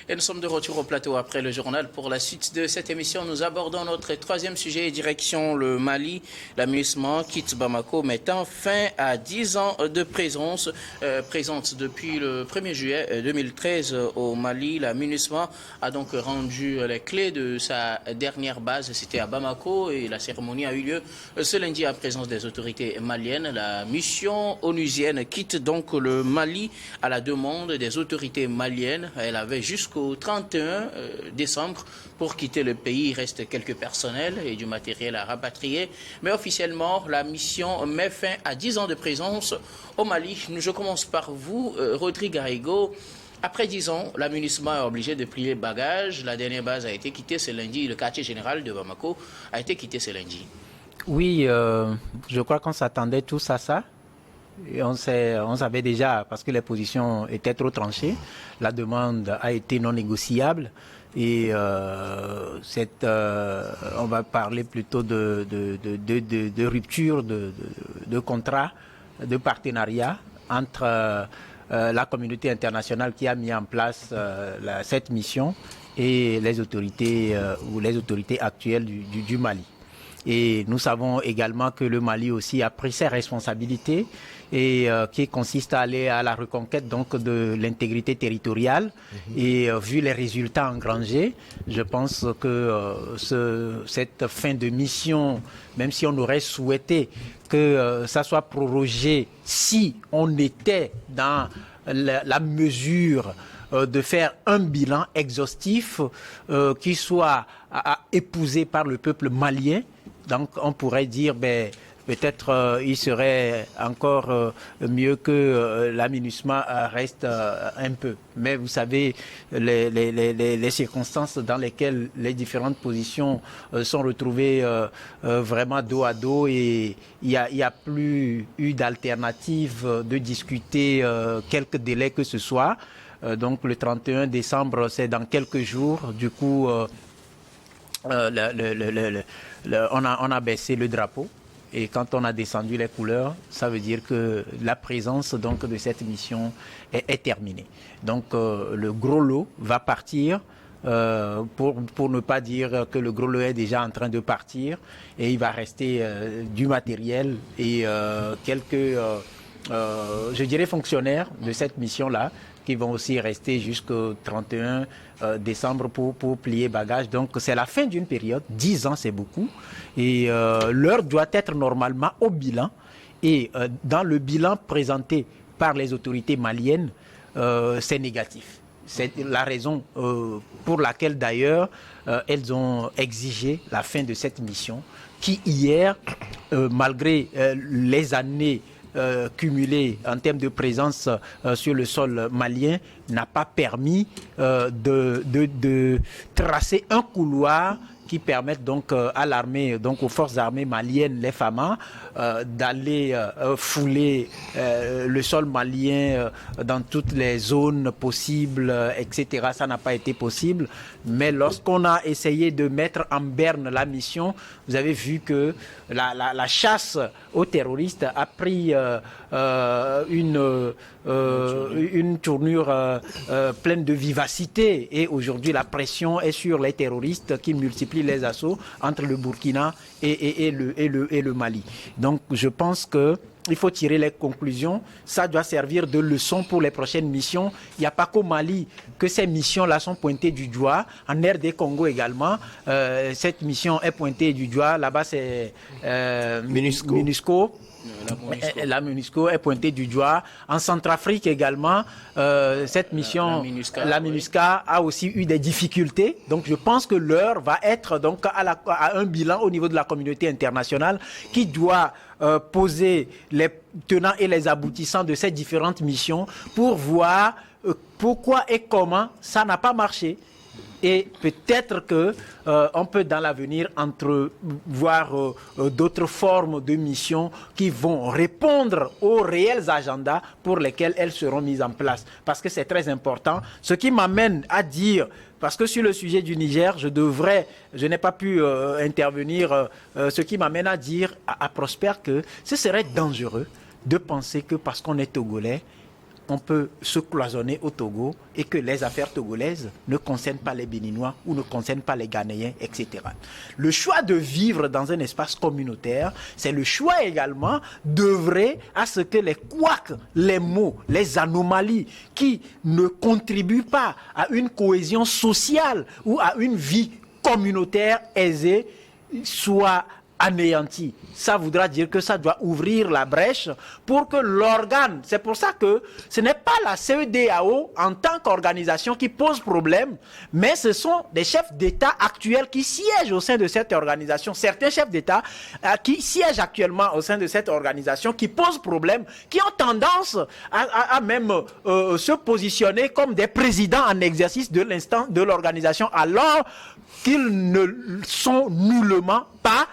Et nous sommes de retour au plateau après le journal. Pour la suite de cette émission, nous abordons notre troisième sujet, direction le Mali. L'amusement quitte Bamako, mettant fin à 10 ans de présence. Présente depuis le 1er juillet 2013 au Mali. L'amusement a donc rendu les clés de sa dernière base. C'était à Bamako et la cérémonie a eu lieu ce lundi à présence des autorités maliennes. La mission onusienne quitte donc le Mali à la demande des autorités maliennes. Elle avait jusqu'au 31 décembre pour quitter le pays. Il reste quelques personnels et du matériel à rapatrier. Mais officiellement, la mission met fin à 10 ans de présence au Mali. Je commence par vous, Rodrigue Garrigo. Après 10 ans, l'amunissement est obligé de plier bagages. La dernière base a été quittée ce lundi. Le quartier général de Bamako a été quitté ce lundi. Oui, je crois qu'on s'attendait tous à ça. Et on savait déjà, parce que les positions étaient trop tranchées, la demande a été non négociable et on va parler plutôt de rupture de contrat, de partenariat entre la communauté internationale qui a mis en place cette mission et les autorités ou les autorités actuelles du Mali. Et nous savons également que le Mali aussi a pris ses responsabilités et qui consiste à aller à la reconquête donc de l'intégrité territoriale. Et vu les résultats engrangés, je pense que cette fin de mission, même si on aurait souhaité que ça soit prorogé, si on était dans la mesure de faire un bilan exhaustif qui soit épousé par le peuple malien. Donc on pourrait dire, peut-être il serait encore mieux que l'amunissement reste un peu. Mais vous savez, les circonstances dans lesquelles les différentes positions sont retrouvées vraiment dos à dos et il n'y a plus eu d'alternative de discuter quelques délais que ce soit. Donc le 31 décembre, c'est dans quelques jours. Du coup, on a baissé le drapeau et quand on a descendu les couleurs, ça veut dire que la présence donc de cette mission est terminée. Donc le gros lot va partir. Pour ne pas dire que le gros lot est déjà en train de partir et il va rester du matériel et quelques, je dirais, fonctionnaires de cette mission-là qui vont aussi rester jusqu'au 31 décembre pour plier bagages. Donc c'est la fin d'une période, 10 ans c'est beaucoup, et l'heure doit être normalement au bilan. Et dans le bilan présenté par les autorités maliennes, c'est négatif. C'est la raison pour laquelle d'ailleurs elles ont exigé la fin de cette mission qui hier, malgré les années cumulé en termes de présence sur le sol malien n'a pas permis de tracer un couloir qui permettent donc à l'armée, donc aux forces armées maliennes, les FAMA, d'aller fouler le sol malien dans toutes les zones possibles, etc. Ça n'a pas été possible. Mais lorsqu'on a essayé de mettre en berne la mission, vous avez vu que la chasse aux terroristes a pris une tournure pleine de vivacité. Et aujourd'hui, la pression est sur les terroristes qui multiplient les assauts entre le Burkina et le Mali. Donc je pense qu'il faut tirer les conclusions. Ça doit servir de leçon pour les prochaines missions. Il n'y a pas qu'au Mali que ces missions-là sont pointées du doigt. En RD Congo également, cette mission est pointée du doigt. Là-bas, c'est MINUSCO. La MINUSCO est pointée du doigt. En Centrafrique également, cette mission, la MINUSCA a aussi eu des difficultés. Donc je pense que l'heure va être donc à un bilan au niveau de la communauté internationale qui doit poser les tenants et les aboutissants de ces différentes missions pour voir pourquoi et comment ça n'a pas marché. Et peut-être qu'on peut dans l'avenir entrevoir d'autres formes de missions qui vont répondre aux réels agendas pour lesquels elles seront mises en place. Parce que c'est très important. Ce qui m'amène à dire, parce que sur le sujet du Niger, je n'ai pas pu intervenir, ce qui m'amène à dire à Prosper que ce serait dangereux de penser que parce qu'on est Togolais, on peut se cloisonner au Togo et que les affaires togolaises ne concernent pas les Béninois ou ne concernent pas les Ghanéens, etc. Le choix de vivre dans un espace communautaire, c'est le choix également d'œuvrer à ce que les couacs, les maux, les anomalies qui ne contribuent pas à une cohésion sociale ou à une vie communautaire aisée soient anéanti. Ça voudra dire que ça doit ouvrir la brèche pour que l'organe, c'est pour ça que ce n'est pas la CEDEAO en tant qu'organisation qui pose problème, mais ce sont des chefs d'État actuels qui siègent au sein de cette organisation, certains chefs d'État qui siègent actuellement au sein de cette organisation, qui posent problème, qui ont tendance à même se positionner comme des présidents en exercice de l'instant de l'organisation, alors qu'ils ne sont nullement pas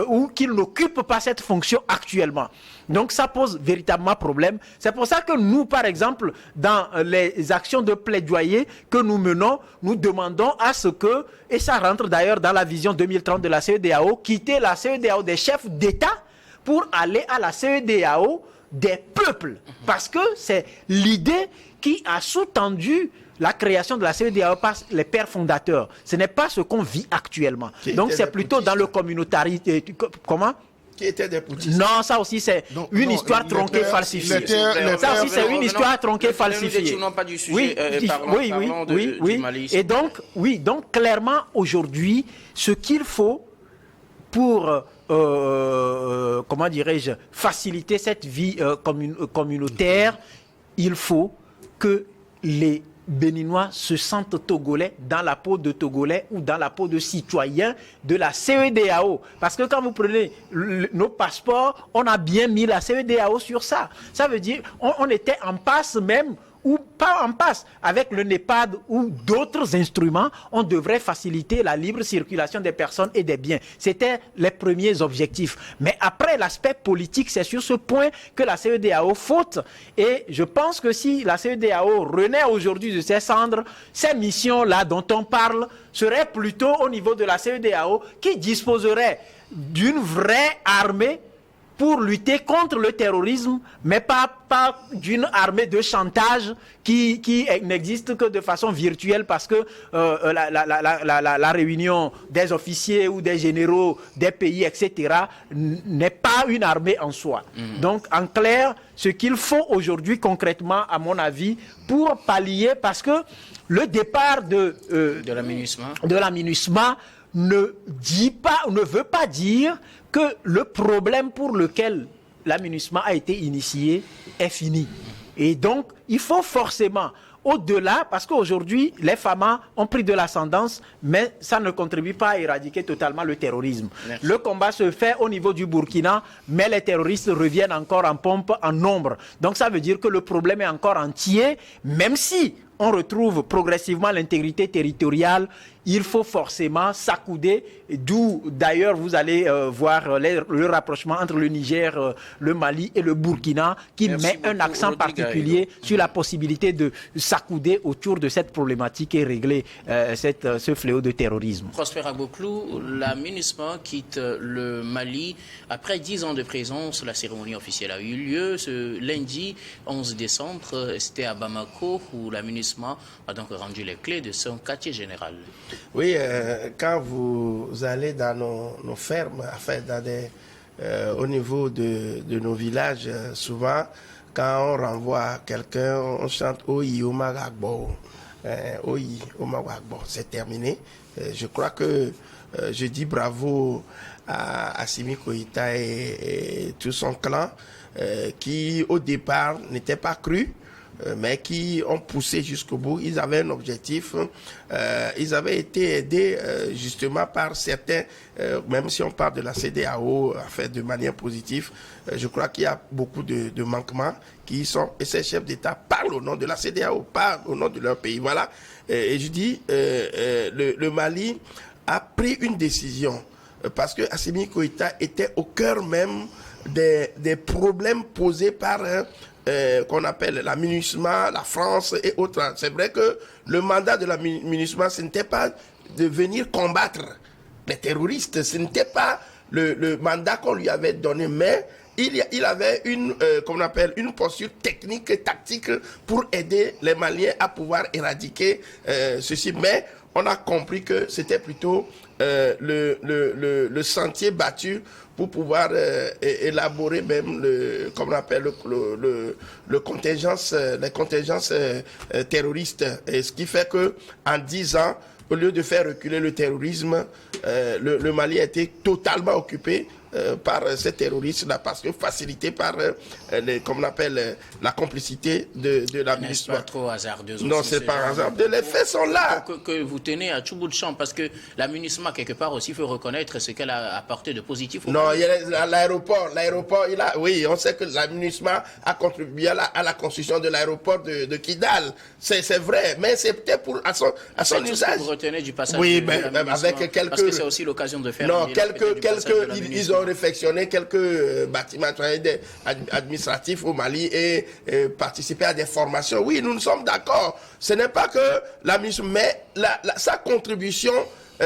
ou qu'ils n'occupent pas cette fonction actuellement. Donc ça pose véritablement problème. C'est pour ça que nous, par exemple, dans les actions de plaidoyer que nous menons, nous demandons à ce que, et ça rentre d'ailleurs dans la vision 2030 de la CEDEAO, quitter la CEDEAO des chefs d'État pour aller à la CEDEAO des peuples. Parce que c'est l'idée qui a sous-tendu la création de la CEDEAO par les pères fondateurs. Ce n'est pas ce qu'on vit actuellement. Donc c'est plutôt dans le communautarisme. Comment? Qui étaient des poutistes. Non, ça aussi c'est une histoire tronquée, falsifiée. Ça aussi c'est une histoire tronquée, falsifiée. Oui, oui. Et donc, clairement aujourd'hui, ce qu'il faut pour comment dirais-je, faciliter cette vie communautaire, il faut que les Béninois se sentent togolais dans la peau de Togolais ou dans la peau de citoyens de la CEDEAO. Parce que quand vous prenez nos passeports, on a bien mis la CEDEAO sur ça. Ça veut dire on était en passe même, ou pas en passe, avec le NEPAD ou d'autres instruments, on devrait faciliter la libre circulation des personnes et des biens. C'était les premiers objectifs. Mais après, l'aspect politique, c'est sur ce point que la CEDEAO faute. Et je pense que si la CEDEAO renaît aujourd'hui de ses cendres, ces missions-là dont on parle seraient plutôt au niveau de la CEDEAO qui disposerait d'une vraie armée pour lutter contre le terrorisme, mais pas d'une armée de chantage qui n'existe que de façon virtuelle parce que la réunion des officiers ou des généraux des pays, etc., n'est pas une armée en soi. Donc, en clair, ce qu'il faut aujourd'hui concrètement, à mon avis, pour pallier, parce que le départ de l'aménagement ne veut pas dire que le problème pour lequel l'aménagement a été initié est fini. Et donc, il faut forcément, au-delà, parce qu'aujourd'hui, les FAMA ont pris de l'ascendance, mais ça ne contribue pas à éradiquer totalement le terrorisme. Merci. Le combat se fait au niveau du Burkina, mais les terroristes reviennent encore en pompe, en nombre. Donc, ça veut dire que le problème est encore entier, même si on retrouve progressivement l'intégrité territoriale, il faut forcément s'accouder, d'où d'ailleurs vous allez voir le rapprochement entre le Niger, le Mali et le Burkina, qui met un accent particulier sur la possibilité de s'accouder autour de cette problématique et régler ce fléau de terrorisme. Prosper Agboklou, la MINUSMA quitte le Mali après 10 ans de présence. La cérémonie officielle a eu lieu ce lundi 11 décembre. C'était à Bamako où la MINUSMA a donc rendu les clés de son quartier général. Oui, quand vous allez dans nos fermes, enfin, au niveau de nos villages, souvent, quand on renvoie quelqu'un, on chante Oyi Omagagbo. Oyi Omagagbo, c'est terminé. Je crois que je dis bravo à Assimi Goïta et tout son clan qui, au départ, n'étaient pas crus, mais qui ont poussé jusqu'au bout. Ils avaient un objectif. Ils avaient été aidés justement par certains, même si on parle de la CEDEAO, fait de manière positive, je crois qu'il y a beaucoup de manquements qui sont, et ces chefs d'État parlent au nom de la CEDEAO, parlent au nom de leur pays. Voilà. Et je dis, le Mali a pris une décision parce que Assimi Goïta était au cœur même des problèmes posés par qu'on appelle la MINUSMA, la France et autres. C'est vrai que le mandat de la MINUSMA, ce n'était pas de venir combattre les terroristes, ce n'était pas le mandat qu'on lui avait donné, mais il avait qu'on appelle une posture technique et tactique pour aider les Maliens à pouvoir éradiquer ceci. Mais on a compris que c'était plutôt le sentier battu pour pouvoir élaborer même comme on appelle les contingences terroristes. Et ce qui fait que en 10 ans, au lieu de faire reculer le terrorisme, le Mali a été totalement occupé par ces terroristes-là, parce que facilité par, comme on appelle, la complicité de la N'est-ce pas trop hasardeux? Non, c'est pas hasardeux. Les faits sont là. Que vous tenez à tout bout de champ, parce que la MINUSMA, quelque part aussi, faut reconnaître ce qu'elle a apporté de positif. Non, il y a l'aéroport, oui, on sait que la MINUSMA a contribué à la construction de l'aéroport de Kidal. C'est vrai, mais c'était à son usage. Vous retenez du passage. Oui, mais avec quelques. Parce que c'est aussi l'occasion de faire. Non, ils ont réfectionné quelques bâtiments administratifs au Mali et participé à des formations. Oui, nous sommes d'accord. Ce n'est pas que la MINUSMA, mais sa contribution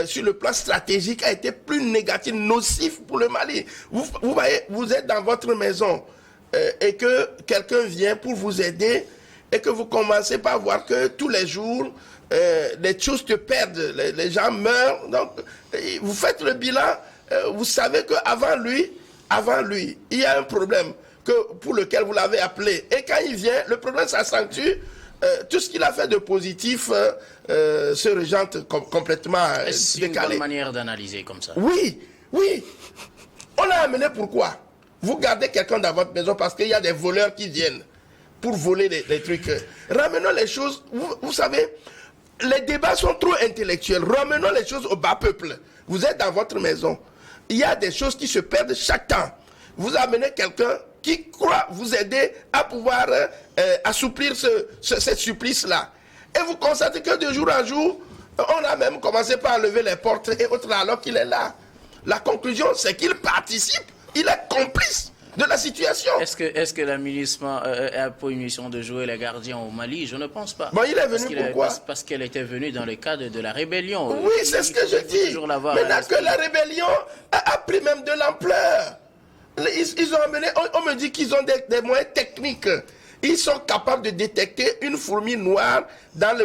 sur le plan stratégique a été plus négative, nocif pour le Mali. Vous voyez, vous êtes dans votre maison et que quelqu'un vient pour vous aider et que vous commencez par voir que tous les jours, les choses se perdent, les gens meurent. Donc, vous faites le bilan. Vous savez qu'avant lui, il y a un problème pour lequel vous l'avez appelé. Et quand il vient, le problème s'accentue. Tout ce qu'il a fait de positif se rejette complètement décalé. C'est une bonne manière d'analyser comme ça. Oui. On l'a amené pourquoi? Vous gardez quelqu'un dans votre maison parce qu'il y a des voleurs qui viennent pour voler les trucs. Ramenons les choses, vous savez, les débats sont trop intellectuels. Ramenons les choses au bas peuple. Vous êtes dans votre maison. Il y a des choses qui se perdent chaque temps. Vous amenez quelqu'un qui croit vous aider à pouvoir assouplir ce supplice-là. Et vous constatez que de jour en jour, on a même commencé par lever les portes et autres alors qu'il est là. La conclusion, c'est qu'il participe, il est complice de la situation. Est-ce que la MINUSMA a pour une mission de jouer les gardiens au Mali? Je ne pense pas. Bon, il est venu pourquoi? Parce qu'elle était venue dans le cadre de la rébellion. Oui, c'est ce que je dis. Maintenant que la rébellion a pris même de l'ampleur. Ils ont amené, on me dit qu'ils ont des moyens techniques. Ils sont capables de détecter une fourmi noire dans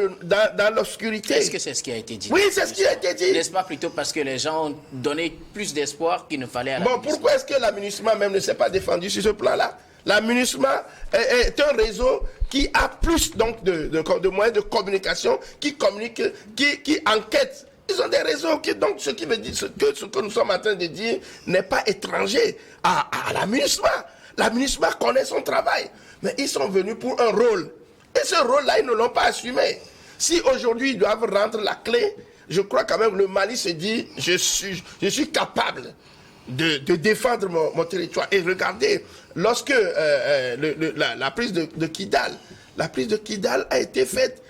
l'obscurité. Est-ce que c'est ce qui a été dit? Oui, c'est ce qui a été dit. N'est-ce pas plutôt parce que les gens ont donné plus d'espoir qu'il ne fallait à la MINUSMA? Pourquoi est-ce que la MINUSMA même ne s'est pas défendue sur ce plan-là? La MINUSMA est un réseau qui a plus donc de moyens de communication, qui communique, qui enquête. Ils ont des réseaux donc ce qui veut dire que ce que nous sommes en train de dire n'est pas étranger à la MINUSMA. La MINUSMA connaît son travail, mais ils sont venus pour un rôle. Et ce rôle-là, ils ne l'ont pas assumé. Si aujourd'hui ils doivent rendre la clé, je crois quand même que le Mali se dit, je suis capable de défendre mon territoire. Et regardez, lorsque la prise de Kidal, a été faite,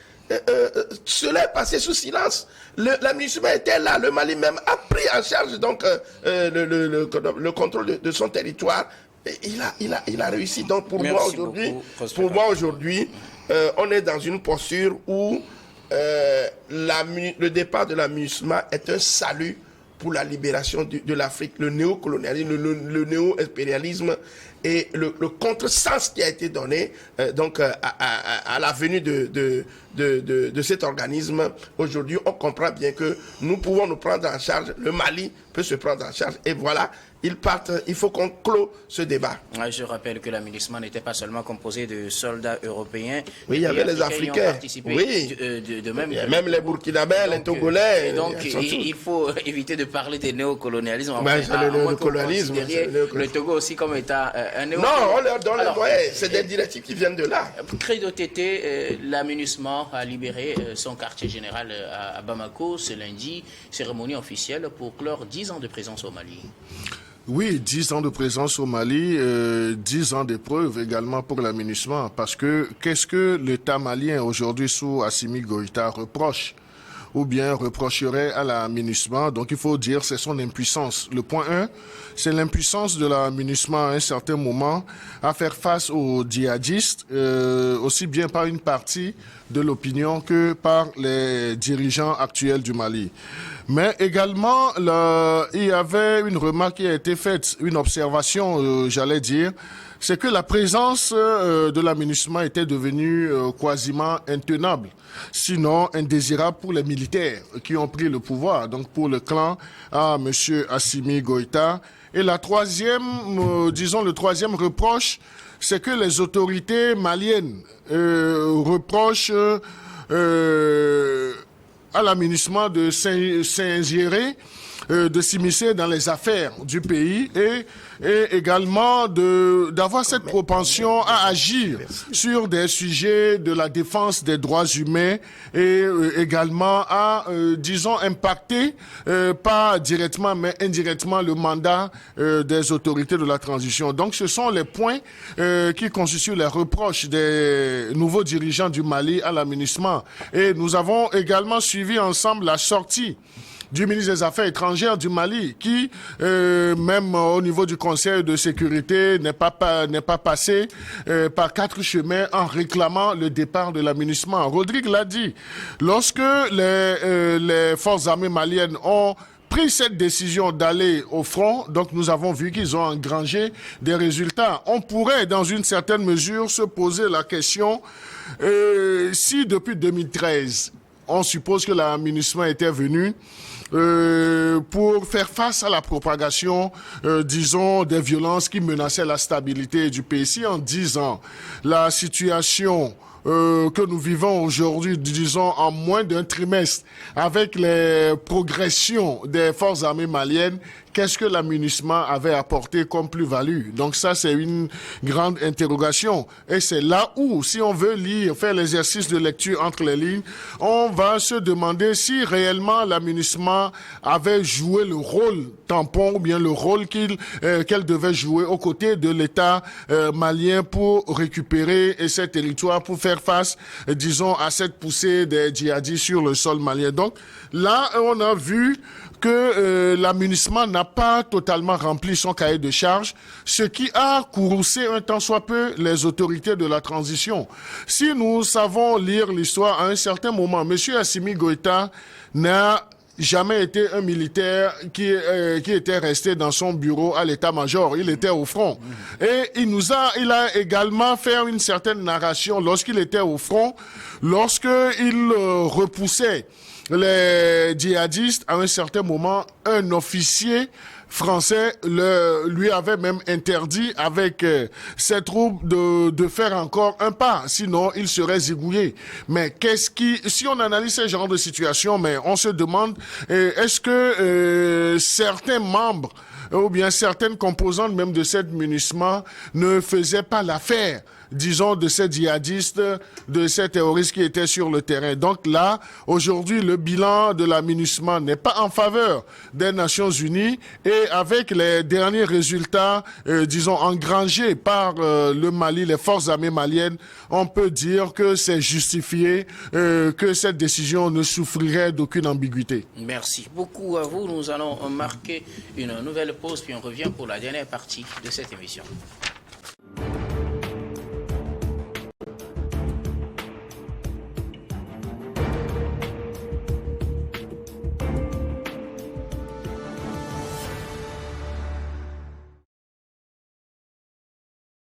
cela est passé sous silence. La MINUSMA était là, le Mali même a pris en charge donc le contrôle de son territoire. Et il a réussi. Donc pour moi aujourd'hui, on est dans une posture où le départ de la MINUSMA est un salut pour la libération de l'Afrique, le néocolonialisme, le néo-impérialisme et le contresens qui a été donné donc à la venue de cet organisme. Aujourd'hui, on comprend bien que nous pouvons nous prendre en charge, le Mali peut se prendre en charge, et voilà, ils partent, il faut qu'on clôt ce débat. Je rappelle que la MINUSMA n'était pas seulement composée de soldats européens. Oui, il y avait les Africains. Oui, même les Burkinabés, les Togolais. Et donc, il faut éviter de parler des néocolonialismes. Le néocolonialisme. Le Togo aussi comme état un néocolonialisme. Non, on leur donne les moyens. C'est des directives qui viennent de là. Credo Tété, la MINUSMA a libéré son quartier général à Bamako ce lundi. Cérémonie officielle pour clore 10 ans de présence au Mali. Oui, 10 ans de présence au Mali, 10 ans d'épreuve également pour la MINUSMA, parce que qu'est-ce que l'État malien aujourd'hui sous Assimi Goïta reproche ou bien reprocherait à la MINUSMA. Donc il faut dire c'est son impuissance. Le point 1, c'est l'impuissance de la MINUSMA à un certain moment à faire face aux djihadistes, aussi bien par une partie de l'opinion que par les dirigeants actuels du Mali. Mais également, il y avait une remarque qui a été faite, une observation, j'allais dire, c'est que la présence de la MINUSMA était devenue quasiment intenable, sinon indésirable pour les militaires qui ont pris le pouvoir, donc pour le clan à M. Assimi Goïta. Et la troisième, le troisième reproche, c'est que les autorités maliennes reprochent à la MINUSMA de s'ingérer, de s'immiscer dans les affaires du pays et également d'avoir cette propension à agir sur des sujets de la défense des droits humains et également à, impacter, pas directement mais indirectement, le mandat des autorités de la transition. Donc ce sont les points qui constituent les reproches des nouveaux dirigeants du Mali à la MINUSMA. Et nous avons également suivi ensemble la sortie du ministre des Affaires étrangères du Mali, qui, même au niveau du Conseil de sécurité, n'est pas passé par 4 chemins en réclamant le départ de la MINUSMA. Rodrigue l'a dit, lorsque les forces armées maliennes ont pris cette décision d'aller au front, donc nous avons vu qu'ils ont engrangé des résultats. On pourrait, dans une certaine mesure, se poser la question, si depuis 2013, on suppose que la MINUSMA était venue pour faire face à la propagation, des violences qui menaçaient la stabilité du pays. Si en 10 ans, la situation que nous vivons aujourd'hui, disons en moins d'un trimestre, avec les progressions des forces armées maliennes, qu'est-ce que la MINUSMA avait apporté comme plus-value? Donc ça, c'est une grande interrogation. Et c'est là où, si on veut faire l'exercice de lecture entre les lignes, on va se demander si réellement la MINUSMA avait joué le rôle tampon ou bien le rôle qu'elle devait jouer aux côtés de l'État malien pour récupérer ces territoires, pour faire face, à cette poussée des djihadistes sur le sol malien. Donc là, on a vu que la MINUSMA n'a pas totalement rempli son cahier de charges, ce qui a courroucé un tant soit peu les autorités de la transition. Si nous savons lire l'histoire, à un certain moment, M. Assimi Goïta n'a jamais été un militaire qui était resté dans son bureau à l'état-major. Il était au front. Et il a également fait une certaine narration lorsqu'il était au front, lorsqu'il repoussait les djihadistes. À un certain moment, un officier français lui avait même interdit avec ses troupes de faire encore un pas, sinon il serait zigouillé. Mais si on analyse ce genre de situation, mais on se demande, est-ce que certains membres ou bien certaines composantes même de cette MINUSMA ne faisaient pas l'affaire, de ces djihadistes, de ces terroristes qui étaient sur le terrain. Donc là, aujourd'hui, le bilan de la MINUSMA n'est pas en faveur des Nations Unies et avec les derniers résultats, engrangés par le Mali, les forces armées maliennes, on peut dire que c'est justifié, que cette décision ne souffrirait d'aucune ambiguïté. Merci beaucoup à vous. Nous allons marquer une nouvelle pause puis on revient pour la dernière partie de cette émission.